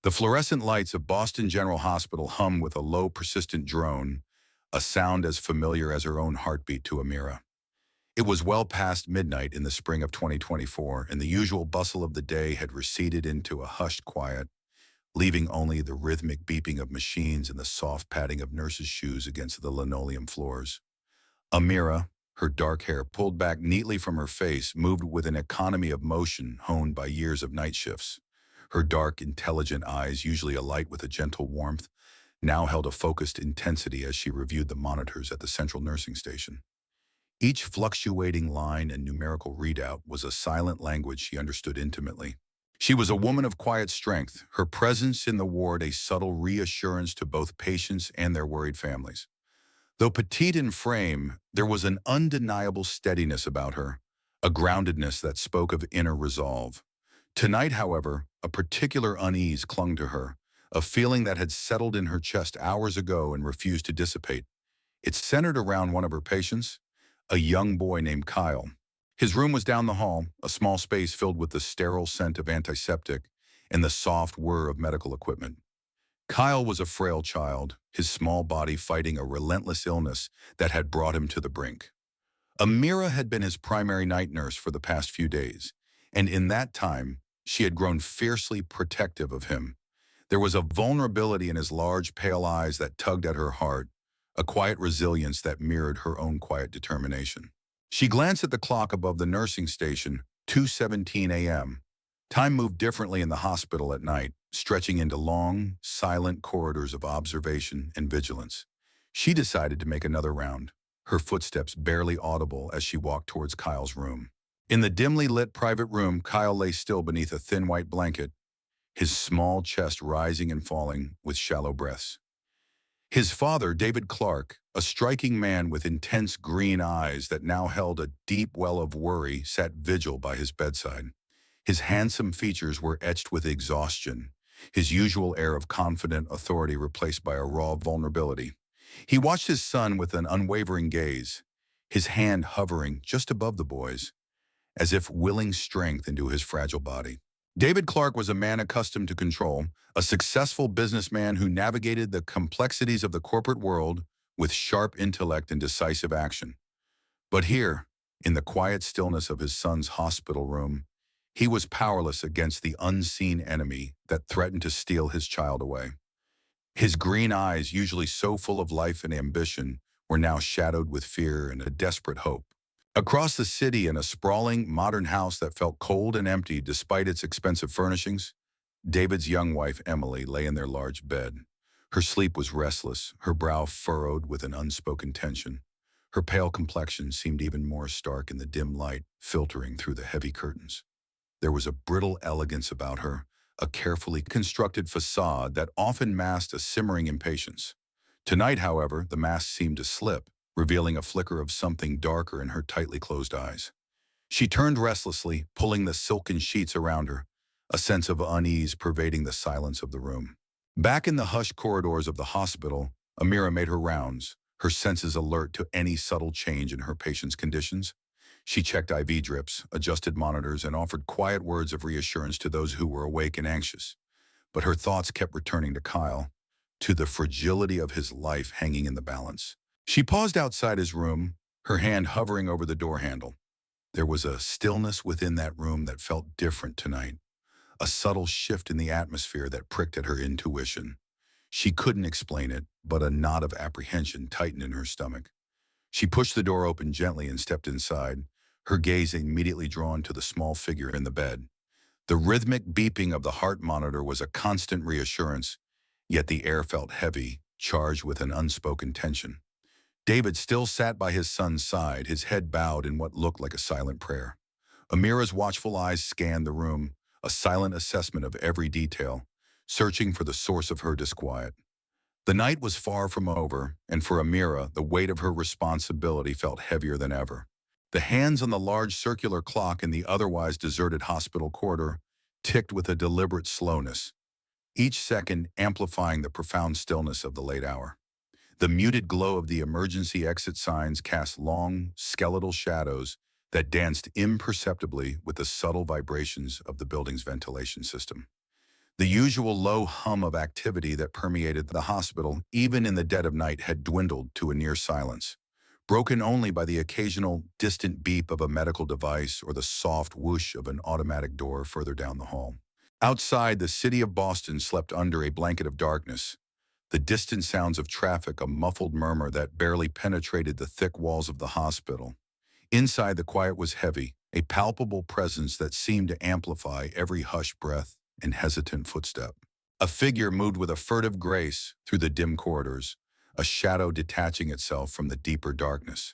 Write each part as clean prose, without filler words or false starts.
The fluorescent lights of Boston General Hospital hum with a low, persistent drone, a sound as familiar as her own heartbeat to Amira. It was well past midnight in the spring of 2024, and the usual bustle of the day had receded into a hushed quiet, leaving only the rhythmic beeping of machines and the soft padding of nurses' shoes against the linoleum floors. Amira, her dark hair pulled back neatly from her face, moved with an economy of motion honed by years of night shifts. Her dark, intelligent eyes, usually alight with a gentle warmth, now held a focused intensity as she reviewed the monitors at the central nursing station. Each fluctuating line and numerical readout was a silent language she understood intimately. She was a woman of quiet strength, her presence in the ward a subtle reassurance to both patients and their worried families. Though petite in frame, there was an undeniable steadiness about her, a groundedness that spoke of inner resolve. Tonight, however, a particular unease clung to her, a feeling that had settled in her chest hours ago and refused to dissipate. It centered around one of her patients, a young boy named Kyle. His room was down the hall, a small space filled with the sterile scent of antiseptic and the soft whir of medical equipment. Kyle was a frail child, his small body fighting a relentless illness that had brought him to the brink. Amira had been his primary night nurse for the past few days, and in that time, she had grown fiercely protective of him. There was a vulnerability in his large, pale eyes that tugged at her heart, a quiet resilience that mirrored her own quiet determination. She glanced at the clock above the nursing station, 2:17 a.m. Time moved differently in the hospital at night, stretching into long, silent corridors of observation and vigilance. She decided to make another round, her footsteps barely audible as she walked towards Kyle's room. In the dimly lit private room, Kyle lay still beneath a thin white blanket, his small chest rising and falling with shallow breaths. His father, David Clark, a striking man with intense green eyes that now held a deep well of worry, sat vigil by his bedside. His handsome features were etched with exhaustion, his usual air of confident authority replaced by a raw vulnerability. He watched his son with an unwavering gaze, his hand hovering just above the boy's, as if willing strength into his fragile body. David Clark was a man accustomed to control, a successful businessman who navigated the complexities of the corporate world with sharp intellect and decisive action. But here, in the quiet stillness of his son's hospital room, he was powerless against the unseen enemy that threatened to steal his child away. His green eyes, usually so full of life and ambition, were now shadowed with fear and a desperate hope. Across the city, in a sprawling, modern house that felt cold and empty despite its expensive furnishings, David's young wife, Emily, lay in their large bed. Her sleep was restless, her brow furrowed with an unspoken tension. Her pale complexion seemed even more stark in the dim light filtering through the heavy curtains. There was a brittle elegance about her, a carefully constructed facade that often masked a simmering impatience. Tonight, however, the mask seemed to slip, revealing a flicker of something darker in her tightly closed eyes. She turned restlessly, pulling the silken sheets around her, a sense of unease pervading the silence of the room. Back in the hushed corridors of the hospital, Amira made her rounds, her senses alert to any subtle change in her patient's conditions. She checked IV drips, adjusted monitors, and offered quiet words of reassurance to those who were awake and anxious. But her thoughts kept returning to Kyle, to the fragility of his life hanging in the balance. She paused outside his room, her hand hovering over the door handle. There was a stillness within that room that felt different tonight, a subtle shift in the atmosphere that pricked at her intuition. She couldn't explain it, but a knot of apprehension tightened in her stomach. She pushed the door open gently and stepped inside, her gaze immediately drawn to the small figure in the bed. The rhythmic beeping of the heart monitor was a constant reassurance, yet the air felt heavy, charged with an unspoken tension. David still sat by his son's side, his head bowed in what looked like a silent prayer. Amira's watchful eyes scanned the room, a silent assessment of every detail, searching for the source of her disquiet. The night was far from over, and for Amira, the weight of her responsibility felt heavier than ever. The hands on the large circular clock in the otherwise deserted hospital corridor ticked with a deliberate slowness, each second amplifying the profound stillness of the late hour. The muted glow of the emergency exit signs cast long, skeletal shadows that danced imperceptibly with the subtle vibrations of the building's ventilation system. The usual low hum of activity that permeated the hospital, even in the dead of night, had dwindled to a near silence, broken only by the occasional distant beep of a medical device or the soft whoosh of an automatic door further down the hall. Outside, the city of Boston slept under a blanket of darkness, the distant sounds of traffic a muffled murmur that barely penetrated the thick walls of the hospital. Inside, the quiet was heavy, a palpable presence that seemed to amplify every hushed breath and hesitant footstep. A figure moved with a furtive grace through the dim corridors, a shadow detaching itself from the deeper darkness.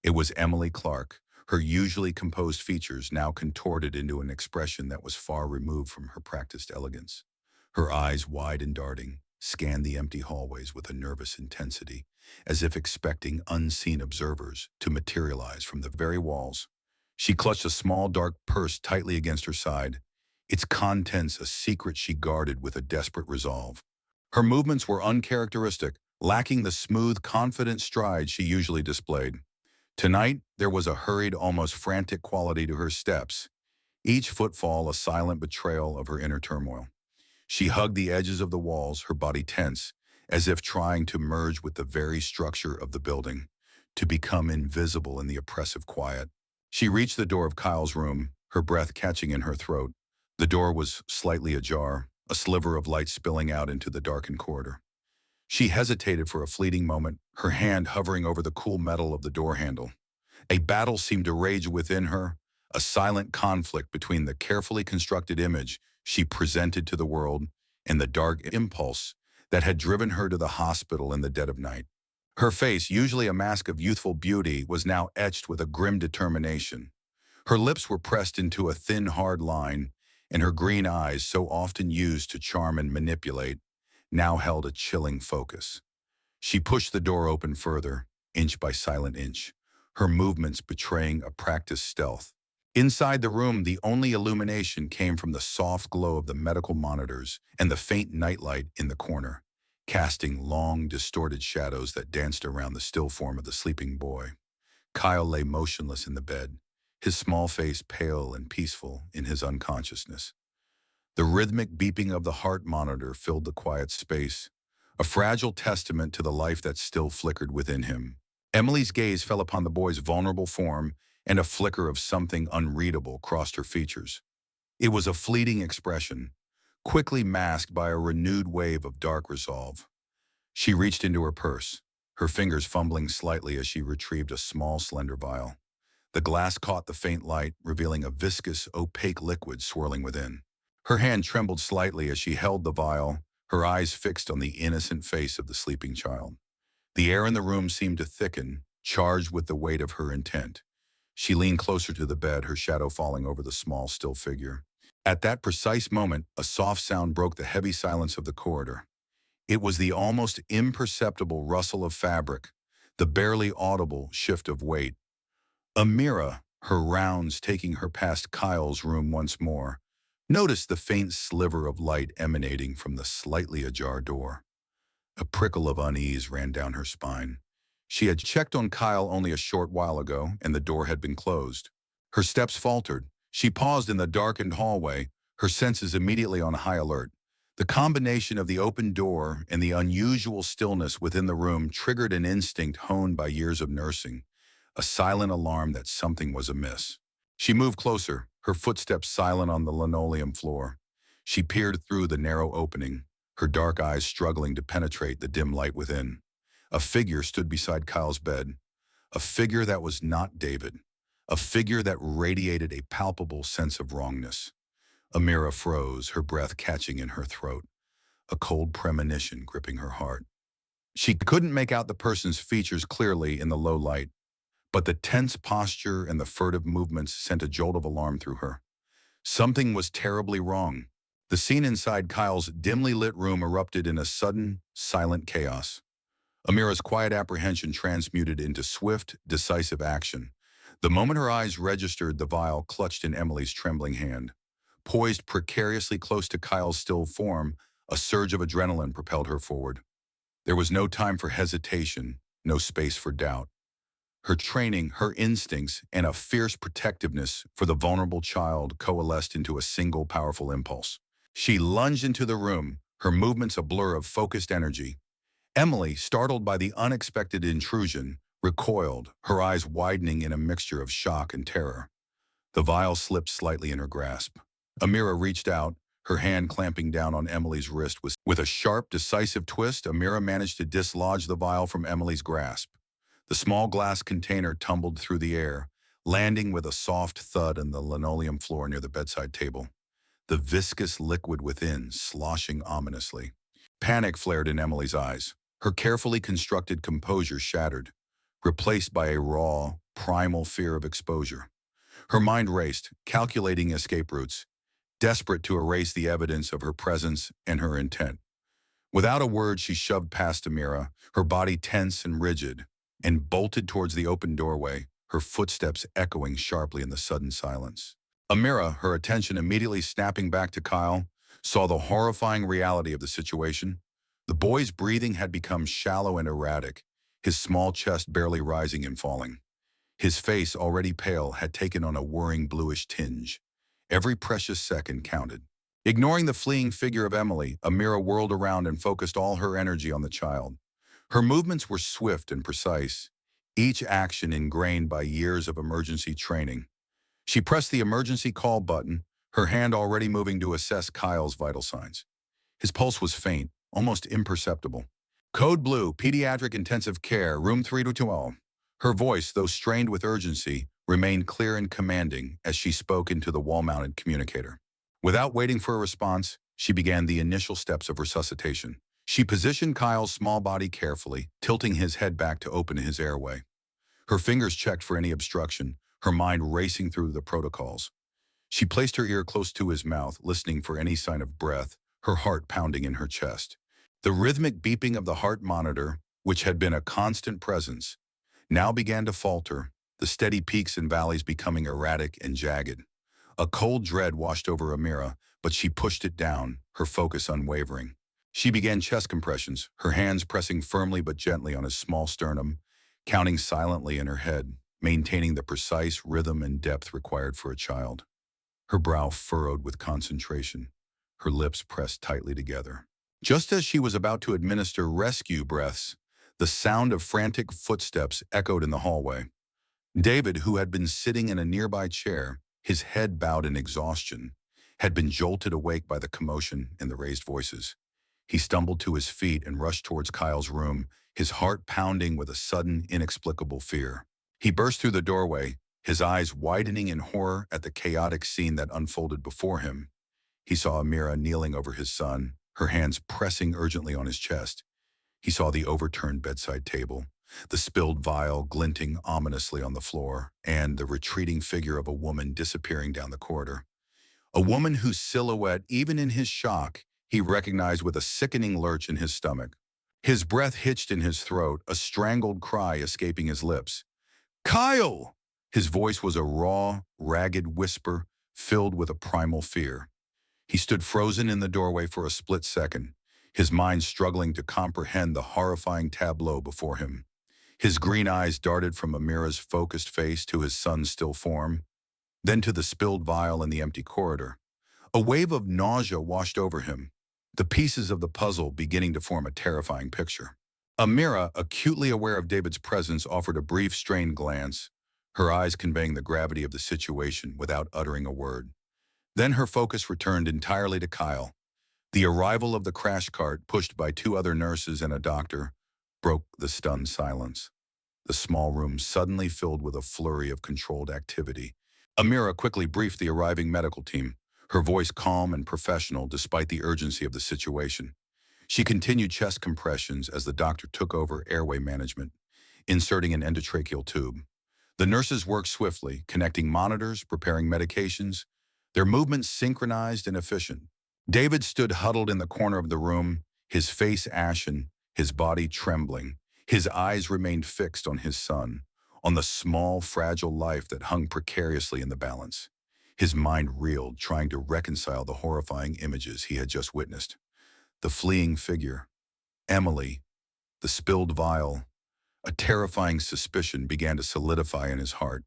It was Emily Clark, her usually composed features now contorted into an expression that was far removed from her practiced elegance. Her eyes, wide and darting, scanned the empty hallways with a nervous intensity, as if expecting unseen observers to materialize from the very walls. She clutched a small dark purse tightly against her side, its contents a secret she guarded with a desperate resolve. Her movements were uncharacteristic, lacking the smooth, confident stride she usually displayed. Tonight, there was a hurried, almost frantic quality to her steps, each footfall a silent betrayal of her inner turmoil. She hugged the edges of the walls, her body tense, as if trying to merge with the very structure of the building, to become invisible in the oppressive quiet. She reached the door of Kyle's room, her breath catching in her throat. The door was slightly ajar, a sliver of light spilling out into the darkened corridor. She hesitated for a fleeting moment, her hand hovering over the cool metal of the door handle. A battle seemed to rage within her, a silent conflict between the carefully constructed image she presented to the world and the dark impulse that had driven her to the hospital in the dead of night. Her face, usually a mask of youthful beauty, was now etched with a grim determination. Her lips were pressed into a thin, hard line, and her green eyes, so often used to charm and manipulate, now held a chilling focus. She pushed the door open further, inch by silent inch, her movements betraying a practiced stealth. Inside the room, the only illumination came from the soft glow of the medical monitors and the faint nightlight in the corner, casting long, distorted shadows that danced around the still form of the sleeping boy. Kyle lay motionless in the bed, his small face pale and peaceful in his unconsciousness. The rhythmic beeping of the heart monitor filled the quiet space, a fragile testament to the life that still flickered within him. Emily's gaze fell upon the boy's vulnerable form, and a flicker of something unreadable crossed her features. It was a fleeting expression, quickly masked by a renewed wave of dark resolve. She reached into her purse, her fingers fumbling slightly as she retrieved a small, slender vial. The glass caught the faint light, revealing a viscous, opaque liquid swirling within. Her hand trembled slightly as she held the vial, her eyes fixed on the innocent face of the sleeping child. The air in the room seemed to thicken, charged with the weight of her intent. She leaned closer to the bed, her shadow falling over the small, still figure. At that precise moment, a soft sound broke the heavy silence of the corridor. It was the almost imperceptible rustle of fabric, the barely audible shift of weight. Amira, her rounds taking her past Kyle's room once more, noticed the faint sliver of light emanating from the slightly ajar door. A prickle of unease ran down her spine. She had checked on Kyle only a short while ago, and the door had been closed. Her steps faltered. She paused in the darkened hallway, her senses immediately on high alert. The combination of the open door and the unusual stillness within the room triggered an instinct honed by years of nursing, a silent alarm that something was amiss. She moved closer, her footsteps silent on the linoleum floor. She peered through the narrow opening, her dark eyes struggling to penetrate the dim light within. A figure stood beside Kyle's bed, a figure that was not David, a figure that radiated a palpable sense of wrongness. Amira froze, her breath catching in her throat, a cold premonition gripping her heart. She couldn't make out the person's features clearly in the low light, but the tense posture and the furtive movements sent a jolt of alarm through her. Something was terribly wrong. The scene inside Kyle's dimly lit room erupted in a sudden, silent chaos. Amira's quiet apprehension transmuted into swift, decisive action. The moment her eyes registered the vial clutched in Emily's trembling hand. Poised precariously close to Kyle's still form, a surge of adrenaline propelled her forward. There was no time for hesitation, no space for doubt. Her training, her instincts, and a fierce protectiveness for the vulnerable child coalesced into a single powerful impulse. She lunged into the room, her movements a blur of focused energy. Emily, startled by the unexpected intrusion, recoiled, her eyes widening in a mixture of shock and terror. The vial slipped slightly in her grasp. Amira reached out, her hand clamping down on Emily's wrist. With a sharp, decisive twist, Amira managed to dislodge the vial from Emily's grasp. The small glass container tumbled through the air, landing with a soft thud on the linoleum floor near the bedside table, the viscous liquid within sloshing ominously. Panic flared in Emily's eyes. Her carefully constructed composure shattered, replaced by a raw, primal fear of exposure. Her mind raced, calculating escape routes, desperate to erase the evidence of her presence and her intent. Without a word, she shoved past Amira, her body tense and rigid, and bolted towards the open doorway, her footsteps echoing sharply in the sudden silence. Amira, her attention immediately snapping back to Kyle, saw the horrifying reality of the situation. The boy's breathing had become shallow and erratic, his small chest barely rising and falling. His face, already pale, had taken on a worrying bluish tinge. Every precious second counted. Ignoring the fleeing figure of Emily, Amira whirled around and focused all her energy on the child. Her movements were swift and precise, each action ingrained by years of emergency training. She pressed the emergency call button, her hand already moving to assess Kyle's vital signs. His pulse was faint, almost imperceptible. Code Blue, Pediatric Intensive Care, Room 312. Her voice, though strained with urgency, remained clear and commanding as she spoke into the wall-mounted communicator. Without waiting for a response, she began the initial steps of resuscitation. She positioned Kyle's small body carefully, tilting his head back to open his airway. Her fingers checked for any obstruction, her mind racing through the protocols. She placed her ear close to his mouth, listening for any sign of breath, her heart pounding in her chest. The rhythmic beeping of the heart monitor, which had been a constant presence, now began to falter, the steady peaks and valleys becoming erratic and jagged. A cold dread washed over Amira, but she pushed it down, her focus unwavering. She began chest compressions, her hands pressing firmly but gently on his small sternum, counting silently in her head, maintaining the precise rhythm and depth required for a child. Her brow furrowed with concentration, her lips pressed tightly together. Just as she was about to administer rescue breaths, the sound of frantic footsteps echoed in the hallway. David, who had been sitting in a nearby chair, his head bowed in exhaustion, had been jolted awake by the commotion and the raised voices. He stumbled to his feet and rushed towards Kyle's room, his heart pounding with a sudden, inexplicable fear. He burst through the doorway, his eyes widening in horror at the chaotic scene that unfolded before him. He saw Amira kneeling over his son, her hands pressing urgently on his chest. He saw the overturned bedside table, the spilled vial glinting ominously on the floor, and the retreating figure of a woman disappearing down the corridor. A woman whose silhouette, even in his shock, he recognized with a sickening lurch in his stomach. His breath hitched in his throat, a strangled cry escaping his lips. "Kyle!" His voice was a raw, ragged whisper filled with a primal fear. He stood frozen in the doorway for a split second, his mind struggling to comprehend the horrifying tableau before him. His green eyes darted from Amira's focused face to his son's still form, then to the spilled vial in the empty corridor. A wave of nausea washed over him, the pieces of the puzzle beginning to form a terrifying picture. Amira, acutely aware of David's presence, offered a brief, strained glance, her eyes conveying the gravity of the situation without uttering a word. Then her focus returned entirely to Kyle. The arrival of the crash cart, pushed by two other nurses and a doctor, broke the stunned silence. The small room suddenly filled with a flurry of controlled activity. Amira quickly briefed the arriving medical team, her voice calm and professional despite the urgency of the situation. She continued chest compressions as the doctor took over airway management, inserting an endotracheal tube. The nurses worked swiftly, connecting monitors, preparing medications, their movements synchronized and efficient. David stood huddled in the corner of the room, his face ashen, his body trembling. His eyes remained fixed on his son, on the small, fragile life that hung precariously in the balance. His mind reeled, trying to reconcile the horrifying images he had just witnessed. The fleeing figure, Emily, the spilled vial. A terrifying suspicion began to solidify in his heart,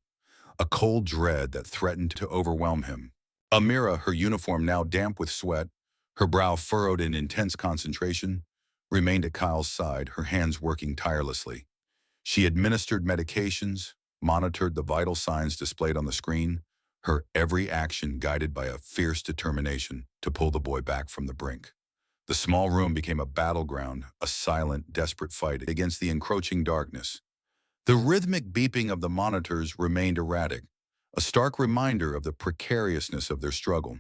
a cold dread that threatened to overwhelm him. Amira, her uniform now damp with sweat, Her brow furrowed in intense concentration, remained at Kyle's side, her hands working tirelessly. She administered medications, monitored the vital signs displayed on the screen, her every action guided by a fierce determination to pull the boy back from the brink. The small room became a battleground, a silent, desperate fight against the encroaching darkness. The rhythmic beeping of the monitors remained erratic, a stark reminder of the precariousness of their struggle.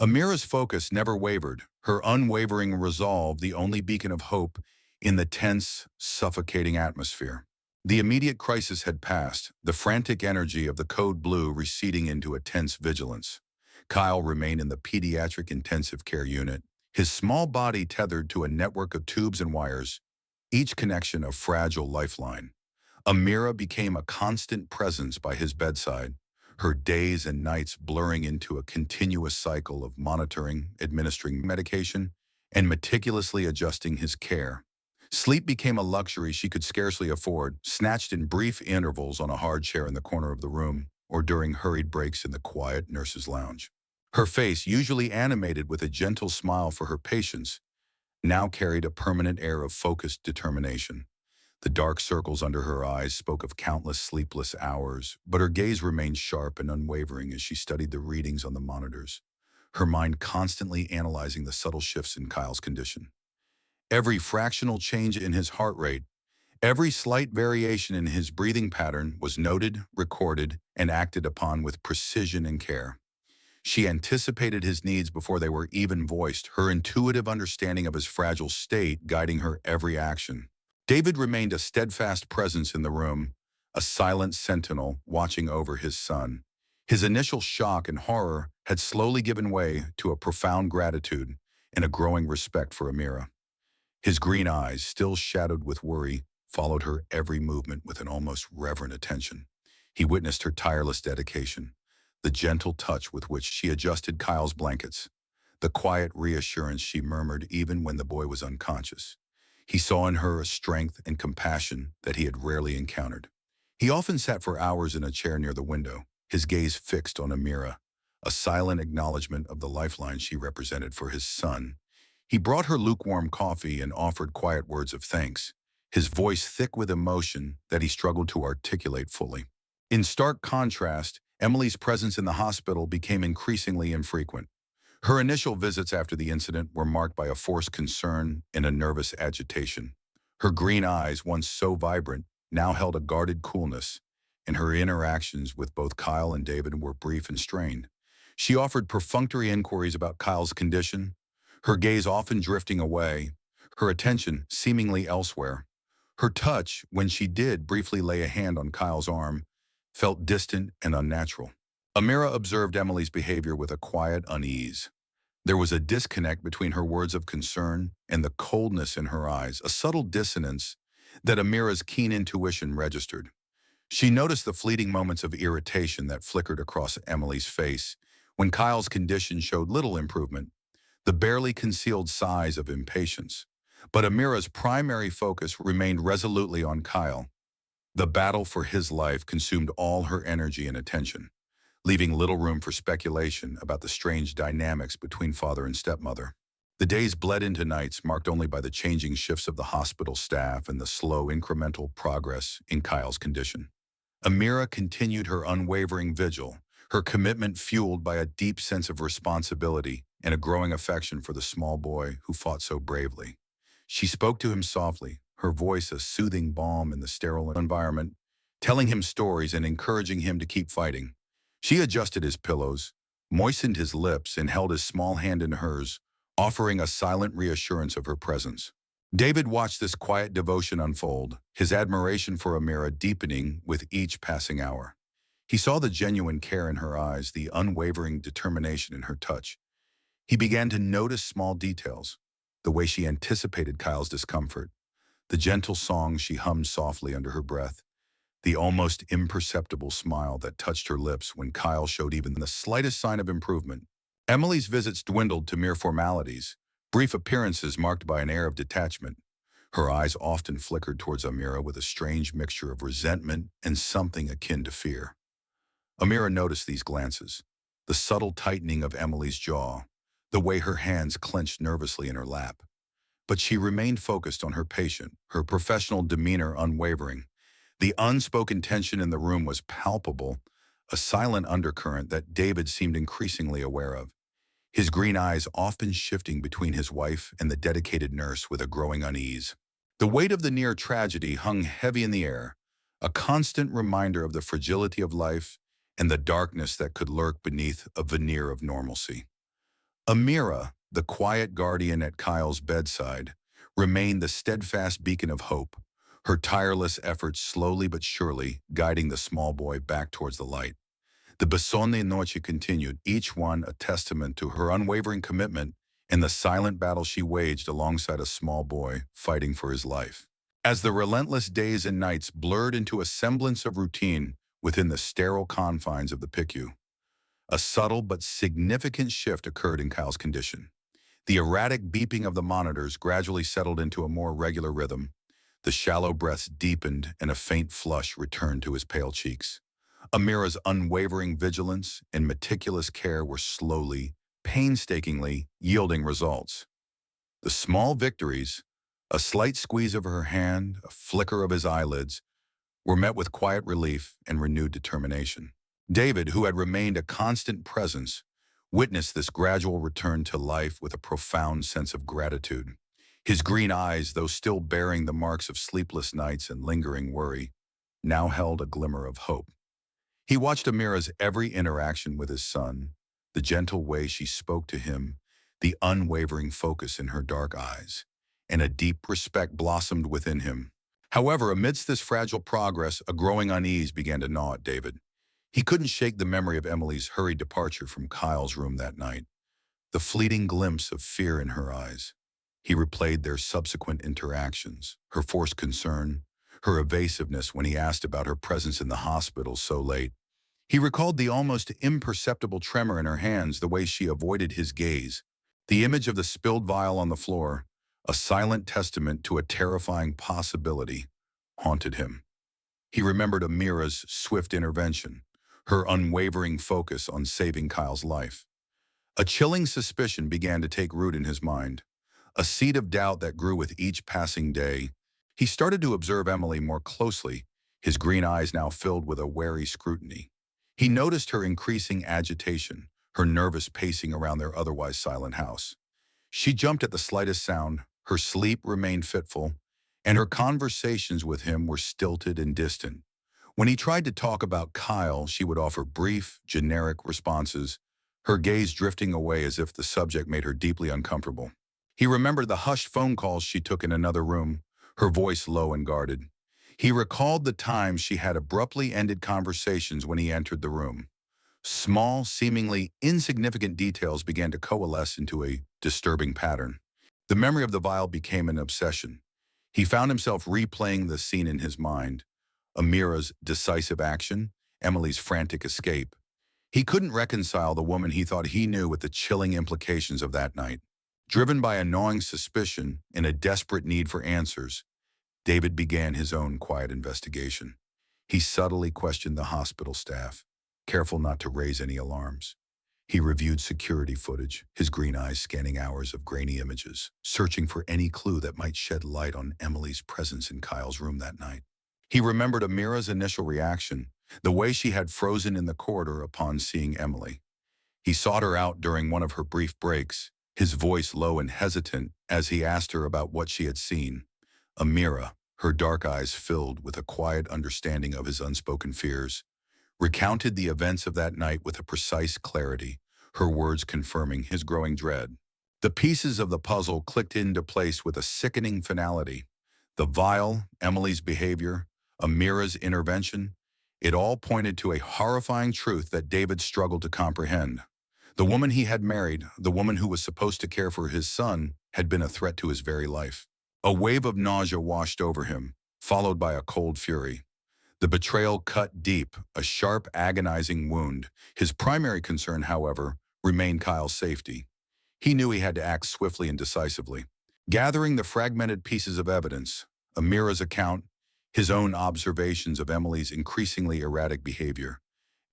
Amira's focus never wavered, her unwavering resolve the only beacon of hope in the tense, suffocating atmosphere. The immediate crisis had passed, the frantic energy of the code blue receding into a tense vigilance. Kyle remained in the pediatric intensive care unit, his small body tethered to a network of tubes and wires, each connection a fragile lifeline. Amira became a constant presence by his bedside, her days and nights blurring into a continuous cycle of monitoring, administering medication, and meticulously adjusting his care. Sleep became a luxury she could scarcely afford, snatched in brief intervals on a hard chair in the corner of the room or during hurried breaks in the quiet nurse's lounge. Her face, usually animated with a gentle smile for her patients, now carried a permanent air of focused determination. The dark circles under her eyes spoke of countless sleepless hours, but her gaze remained sharp and unwavering as she studied the readings on the monitors, her mind constantly analyzing the subtle shifts in Kyle's condition. Every fractional change in his heart rate, every slight variation in his breathing pattern was noted, recorded, and acted upon with precision and care. She anticipated his needs before they were even voiced, her intuitive understanding of his fragile state guiding her every action. David remained a steadfast presence in the room, a silent sentinel watching over his son. His initial shock and horror had slowly given way to a profound gratitude and a growing respect for Amira. His green eyes, still shadowed with worry, followed her every movement with an almost reverent attention. He witnessed her tireless dedication, the gentle touch with which she adjusted Kyle's blankets, the quiet reassurance she murmured even when the boy was unconscious. He saw in her a strength and compassion that he had rarely encountered. He often sat for hours in a chair near the window, his gaze fixed on Amira, a silent acknowledgement of the lifeline she represented for his son. He brought her lukewarm coffee and offered quiet words of thanks, his voice thick with emotion that he struggled to articulate fully. In stark contrast, Emily's presence in the hospital became increasingly infrequent. Her initial visits after the incident were marked by a forced concern and a nervous agitation. Her green eyes, once so vibrant, now held a guarded coolness, and her interactions with both Kyle and David were brief and strained. She offered perfunctory inquiries about Kyle's condition, her gaze often drifting away, her attention seemingly elsewhere. Her touch, when she did briefly lay a hand on Kyle's arm, felt distant and unnatural. Amira observed Emily's behavior with a quiet unease. There was a disconnect between her words of concern and the coldness in her eyes, a subtle dissonance that Amira's keen intuition registered. She noticed the fleeting moments of irritation that flickered across Emily's face when Kyle's condition showed little improvement, the barely concealed sighs of impatience. But Amira's primary focus remained resolutely on Kyle. The battle for his life consumed all her energy and attention, leaving little room for speculation about the strange dynamics between father and stepmother. The days bled into nights, marked only by the changing shifts of the hospital staff and the slow incremental progress in Kyle's condition. Amira continued her unwavering vigil, her commitment fueled by a deep sense of responsibility and a growing affection for the small boy who fought so bravely. She spoke to him softly, her voice a soothing balm in the sterile environment, telling him stories and encouraging him to keep fighting. She adjusted his pillows, moistened his lips, and held his small hand in hers, offering a silent reassurance of her presence. David watched this quiet devotion unfold, his admiration for Amira deepening with each passing hour. He saw the genuine care in her eyes, the unwavering determination in her touch. He began to notice small details, the way she anticipated Kyle's discomfort, the gentle song she hummed softly under her breath, the almost imperceptible smile that touched her lips when Kyle showed even the slightest sign of improvement. Emily's visits dwindled to mere formalities, brief appearances marked by an air of detachment. Her eyes often flickered towards Amira with a strange mixture of resentment and something akin to fear. Amira noticed these glances, the subtle tightening of Emily's jaw, the way her hands clenched nervously in her lap. But she remained focused on her patient, her professional demeanor unwavering. The unspoken tension in the room was palpable, a silent undercurrent that David seemed increasingly aware of, his green eyes often shifting between his wife and the dedicated nurse with a growing unease. The weight of the near tragedy hung heavy in the air, a constant reminder of the fragility of life and the darkness that could lurk beneath a veneer of normalcy. Amira, the quiet guardian at Kyle's bedside, remained the steadfast beacon of hope, her tireless efforts slowly but surely guiding the small boy back towards the light. The Bessone Noche continued, each one a testament to her unwavering commitment and the silent battle she waged alongside a small boy fighting for his life. As the relentless days and nights blurred into a semblance of routine within the sterile confines of the PICU, a subtle but significant shift occurred in Kyle's condition. The erratic beeping of the monitors gradually settled into a more regular rhythm. The shallow breaths deepened and a faint flush returned to his pale cheeks. Amira's unwavering vigilance and meticulous care were slowly, painstakingly yielding results. The small victories, a slight squeeze of her hand, a flicker of his eyelids, were met with quiet relief and renewed determination. David, who had remained a constant presence, witnessed this gradual return to life with a profound sense of gratitude. His green eyes, though still bearing the marks of sleepless nights and lingering worry, now held a glimmer of hope. He watched Amira's every interaction with his son, the gentle way she spoke to him, the unwavering focus in her dark eyes, and a deep respect blossomed within him. However, amidst this fragile progress, a growing unease began to gnaw at David. He couldn't shake the memory of Emily's hurried departure from Kyle's room that night, the fleeting glimpse of fear in her eyes. He replayed their subsequent interactions, her forced concern, her evasiveness when he asked about her presence in the hospital so late. He recalled the almost imperceptible tremor in her hands, the way she avoided his gaze, the image of the spilled vial on the floor, a silent testament to a terrifying possibility, haunted him. He remembered Amira's swift intervention, her unwavering focus on saving Kyle's life. A chilling suspicion began to take root in his mind, a seed of doubt that grew with each passing day. He started to observe Emily more closely, his green eyes now filled with a wary scrutiny. He noticed her increasing agitation, her nervous pacing around their otherwise silent house. She jumped at the slightest sound, her sleep remained fitful, and her conversations with him were stilted and distant. When he tried to talk about Kyle, she would offer brief, generic responses, her gaze drifting away as if the subject made her deeply uncomfortable. He remembered the hushed phone calls she took in another room, her voice low and guarded. He recalled the times she had abruptly ended conversations when he entered the room. Small, seemingly insignificant details began to coalesce into a disturbing pattern. The memory of the vial became an obsession. He found himself replaying the scene in his mind, Amira's decisive action, Emily's frantic escape. He couldn't reconcile the woman he thought he knew with the chilling implications of that night. Driven by a gnawing suspicion and a desperate need for answers, David began his own quiet investigation. He subtly questioned the hospital staff, careful not to raise any alarms. He reviewed security footage, his green eyes scanning hours of grainy images, searching for any clue that might shed light on Emily's presence in Kyle's room that night. He remembered Amira's initial reaction, the way she had frozen in the corridor upon seeing Emily. He sought her out during one of her brief breaks, his voice low and hesitant as he asked her about what she had seen. Amira, her dark eyes filled with a quiet understanding of his unspoken fears, recounted the events of that night with a precise clarity, her words confirming his growing dread. The pieces of the puzzle clicked into place with a sickening finality. The vial, Emily's behavior, Amira's intervention, it all pointed to a horrifying truth that David struggled to comprehend. The woman he had married, the woman who was supposed to care for his son, had been a threat to his very life. A wave of nausea washed over him, followed by a cold fury. The betrayal cut deep, a sharp, agonizing wound. His primary concern, however, remained Kyle's safety. He knew he had to act swiftly and decisively. Gathering the fragmented pieces of evidence, Amira's account, his own observations of Emily's increasingly erratic behavior,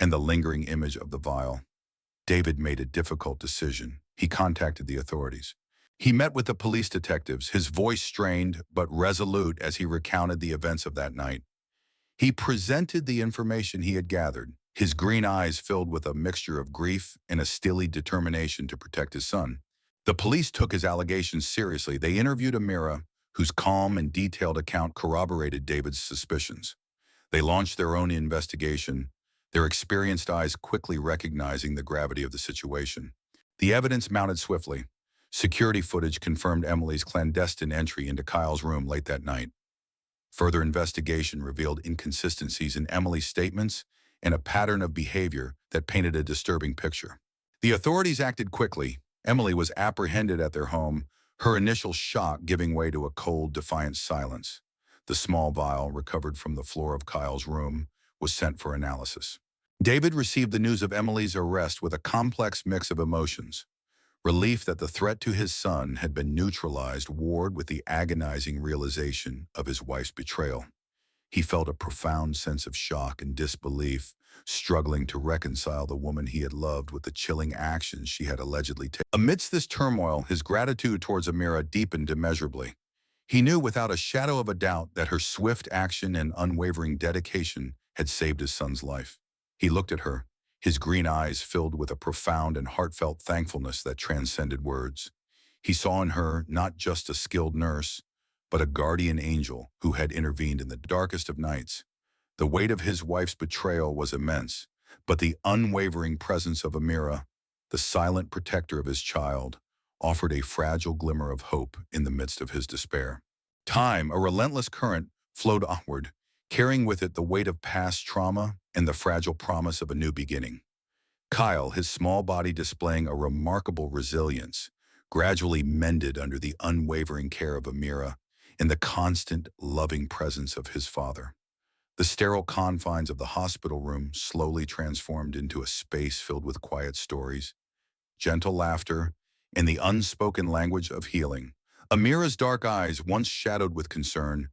and the lingering image of the vial, David made a difficult decision. He contacted the authorities. He met with the police detectives, his voice strained but resolute as he recounted the events of that night. He presented the information he had gathered, his green eyes filled with a mixture of grief and a steely determination to protect his son. The police took his allegations seriously. They interviewed Amira, whose calm and detailed account corroborated David's suspicions. They launched their own investigation, their experienced eyes quickly recognizing the gravity of the situation. The evidence mounted swiftly. Security footage confirmed Emily's clandestine entry into Kyle's room late that night. Further investigation revealed inconsistencies in Emily's statements and a pattern of behavior that painted a disturbing picture. The authorities acted quickly. Emily was apprehended at their home, her initial shock giving way to a cold, defiant silence. The small vial, recovered from the floor of Kyle's room, was sent for analysis. David received the news of Emily's arrest with a complex mix of emotions. Relief that the threat to his son had been neutralized warred with the agonizing realization of his wife's betrayal. He felt a profound sense of shock and disbelief, struggling to reconcile the woman he had loved with the chilling actions she had allegedly taken. Amidst this turmoil, his gratitude towards Amira deepened immeasurably. He knew without a shadow of a doubt that her swift action and unwavering dedication had saved his son's life. He looked at her, his green eyes filled with a profound and heartfelt thankfulness that transcended words. He saw in her not just a skilled nurse, but a guardian angel who had intervened in the darkest of nights. The weight of his wife's betrayal was immense, but the unwavering presence of Amira, the silent protector of his child, offered a fragile glimmer of hope in the midst of his despair. Time, a relentless current, flowed onward, carrying with it the weight of past trauma and the fragile promise of a new beginning. Kyle, his small body displaying a remarkable resilience, gradually mended under the unwavering care of Amira and the constant, loving presence of his father. The sterile confines of the hospital room slowly transformed into a space filled with quiet stories, gentle laughter, and the unspoken language of healing. Amira's dark eyes, once shadowed with concern,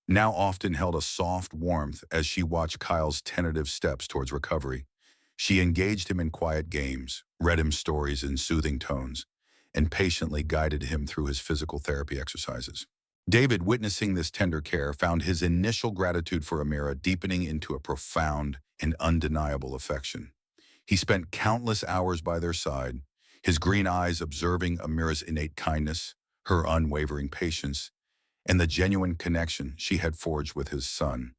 now often held a soft warmth as she watched Kyle's tentative steps towards recovery. She engaged him in quiet games, read him stories in soothing tones, and patiently guided him through his physical therapy exercises. David, witnessing this tender care, found his initial gratitude for Amira deepening into a profound and undeniable affection. He spent countless hours by their side, his green eyes observing Amira's innate kindness, her unwavering patience, and the genuine connection she had forged with his son.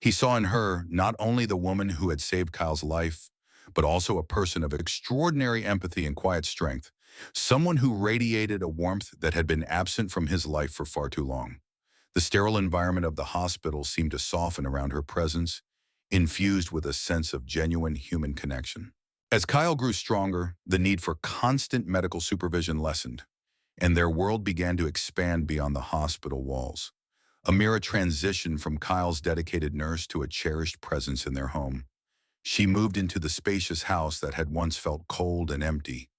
He saw in her not only the woman who had saved Kyle's life, but also a person of extraordinary empathy and quiet strength, someone who radiated a warmth that had been absent from his life for far too long. The sterile environment of the hospital seemed to soften around her presence, infused with a sense of genuine human connection. As Kyle grew stronger, the need for constant medical supervision lessened, and their world began to expand beyond the hospital walls. Amira transitioned from Kyle's dedicated nurse to a cherished presence in their home. She moved into the spacious house that had once felt cold and empty,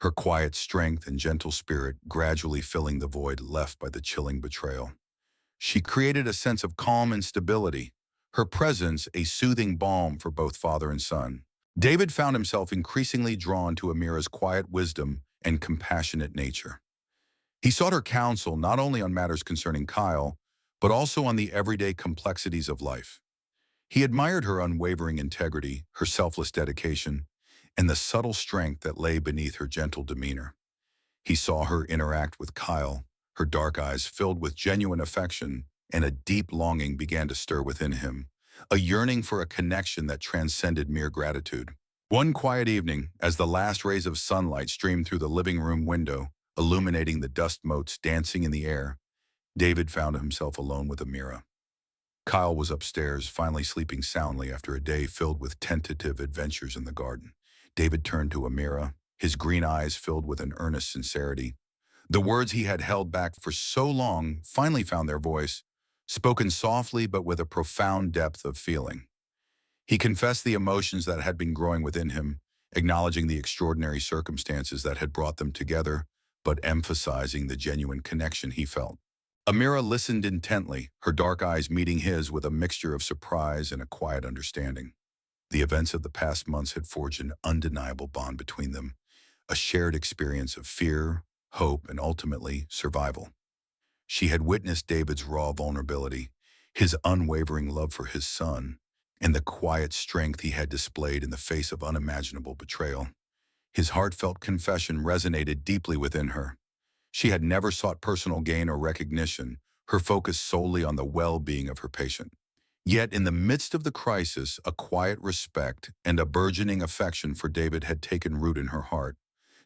her quiet strength and gentle spirit gradually filling the void left by the chilling betrayal. She created a sense of calm and stability, her presence a soothing balm for both father and son. David found himself increasingly drawn to Amira's quiet wisdom and compassionate nature. He sought her counsel not only on matters concerning Kyle, but also on the everyday complexities of life. He admired her unwavering integrity, her selfless dedication, and the subtle strength that lay beneath her gentle demeanor. He saw her interact with Kyle, her dark eyes filled with genuine affection, and a deep longing began to stir within him, a yearning for a connection that transcended mere gratitude. One quiet evening, as the last rays of sunlight streamed through the living room window, illuminating the dust motes dancing in the air, David found himself alone with Amira. Kyle was upstairs, finally sleeping soundly after a day filled with tentative adventures in the garden. David turned to Amira, his green eyes filled with an earnest sincerity. The words he had held back for so long finally found their voice, spoken softly but with a profound depth of feeling. He confessed the emotions that had been growing within him, acknowledging the extraordinary circumstances that had brought them together, but emphasizing the genuine connection he felt. Amira listened intently, her dark eyes meeting his with a mixture of surprise and a quiet understanding. The events of the past months had forged an undeniable bond between them, a shared experience of fear, hope, and ultimately survival. She had witnessed David's raw vulnerability, his unwavering love for his son, and the quiet strength he had displayed in the face of unimaginable betrayal. His heartfelt confession resonated deeply within her. She had never sought personal gain or recognition, her focus solely on the well-being of her patient. Yet in the midst of the crisis, a quiet respect and a burgeoning affection for David had taken root in her heart.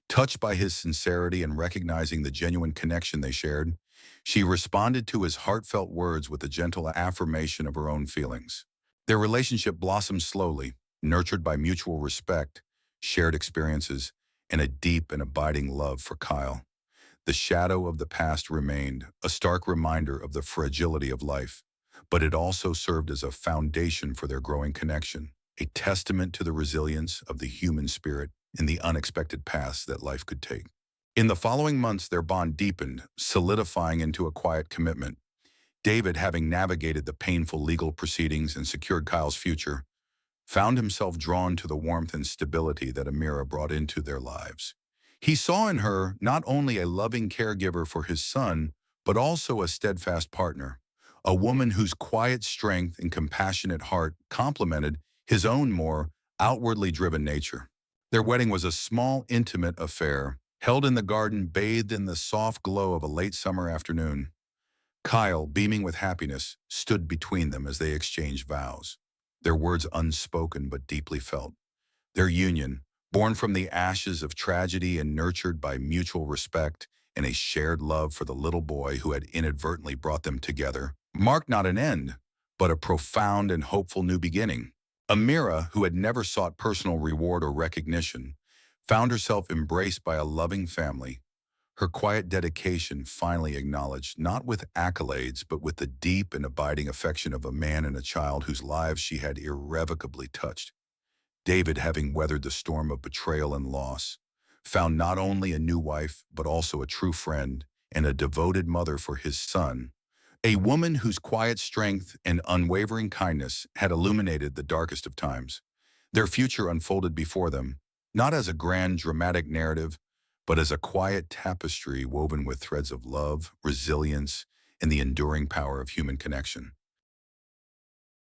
Touched by his sincerity and recognizing the genuine connection they shared, she responded to his heartfelt words with a gentle affirmation of her own feelings. Their relationship blossomed slowly, nurtured by mutual respect, shared experiences, and a deep and abiding love for Kyle. The shadow of the past remained, a stark reminder of the fragility of life, but it also served as a foundation for their growing connection, a testament to the resilience of the human spirit in the unexpected paths that life could take. In the following months, their bond deepened, solidifying into a quiet commitment. David, having navigated the painful legal proceedings and secured Kyle's future, found himself drawn to the warmth and stability that Amira brought into their lives. He saw in her not only a loving caregiver for his son, but also a steadfast partner, a woman whose quiet strength and compassionate heart complemented his own more outwardly driven nature. Their wedding was a small, intimate affair, held in the garden, bathed in the soft glow of a late summer afternoon. Kyle, beaming with happiness, stood between them as they exchanged vows, their words unspoken but deeply felt. Their union, born from the ashes of tragedy and nurtured by mutual respect and a shared love for the little boy who had inadvertently brought them together, marked not an end, but a profound and hopeful new beginning. Amira, who had never sought personal reward or recognition, found herself embraced by a loving family, her quiet dedication finally acknowledged, not with accolades, but with the deep and abiding affection of a man and a child whose lives she had irrevocably touched. David, having weathered the storm of betrayal and loss, found not only a new wife, but also a true friend and a devoted mother for his son, a woman whose quiet strength and unwavering kindness had illuminated the darkest of times. Their future unfolded before them, not as a grand dramatic narrative, but as a quiet tapestry woven with threads of love, resilience, and the enduring power of human connection.